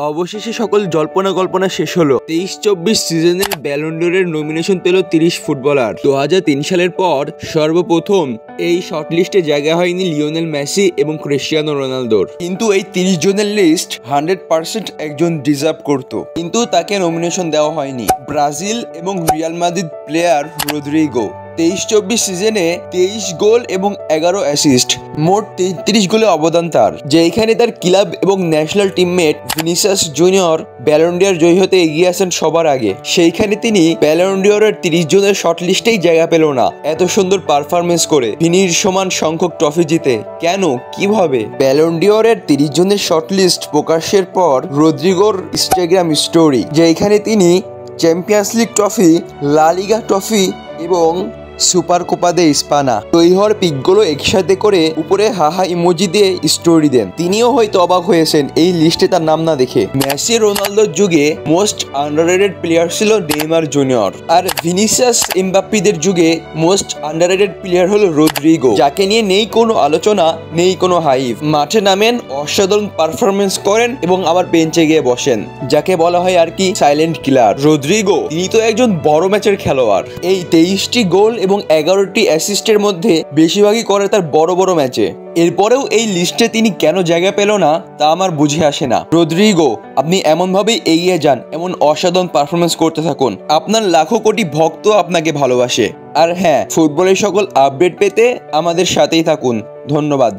অবশেষে সকল জল্পনা কল্পনা শেষ হলো। 23-24 সিজনের ব্যালন ড'রের নমিনেশন পেল 30 ফুটবলার। 2003 সালের পর সর্বপ্রথম এই শর্টলিস্টে জায়গা হয়নি লিওনেল মেসি এবং ক্রিস্টিয়ানো রোনালদোর। কিন্তু এই 30 জনের লিস্ট 100% একজন ডিজার্ভ করত, কিন্তু তাকে নমিনেশন দেওয়া হয়নি। ব্রাজিল এবং রিয়াল মাদ্রিদ প্লেয়ার রদ্রিগো 23-24 সিজনে 23 গোল এবং 11 অ্যাসিস্ট, মোট 33 গোলে অবদান তার, যেখানে তার ক্লাব এবং national teammate Vinicius Junior Ballon ডি'র জয়ী হতে এগিয়ে আসেন সবার আগে। সেইখানে তিনি ব্যালন ডি'রের 30 জনের শর্ট লিস্টেই জায়গা পেল না। এত সুন্দর পারফরমেন্স করে ভিনির সমান সংখ্যক ট্রফি জিতে কেন, কিভাবে? ব্যালন ডি'রের 30 জনের শর্ট লিস্ট প্রকাশের পর রদ্রিগোর ইনস্টাগ্রাম স্টোরি, যেখানে তিনি চ্যাম্পিয়ন্স লিগ ট্রফি, লা লিগা ট্রফি এবং সুপার কোপা দে ইস্পানা জয়ী হওয়ার পিকগুলো একসাথে করে উপরে হাহা ইমোজি দিয়ে স্টোরি দেন। তিনিও হয়তো অবাক হয়েছেন এই লিস্টে তার নাম না দেখে। মেসি রোনালদোর যুগে মোস্ট আন্ডাররেটেড প্লেয়ার ছিল নেইমার জুনিয়র, আর ভিনিসিয়াস এমবাপ্পেদের যুগে মোস্ট আন্ডাররেটেড প্লেয়ার হলো রদ্রিগো, যাকে নিয়ে নেই কোনো আলোচনা, নেই কোনো হাইপ। মাঠে নামেন, অসাধারণ পারফরমেন্স করেন এবং আবার বেঞ্চে গিয়ে বসেন, যাকে বলা হয় আর কি সাইলেন্ট কিলার। রদ্রিগো তিনি তো একজন বড় ম্যাচের খেলোয়াড়। এই 23টি গোল এবং 11টি অ্যাসিস্টের মধ্যে বেশিরভাগই করে তার বড় বড় ম্যাচে। এরপরেও এই লিস্টে তিনি কেন জায়গা পেল না তা আমার বুঝে আসে না। রদ্রিগো, আপনি এমনভাবেই এগিয়ে যান, এমন অসাধারণ পারফরমেন্স করতে থাকুন, আপনার লাখো কোটি ভক্ত আপনাকে ভালোবাসে। আর হ্যাঁ, ফুটবলের সকল আপডেট পেতে আমাদের সাথেই থাকুন। ধন্যবাদ।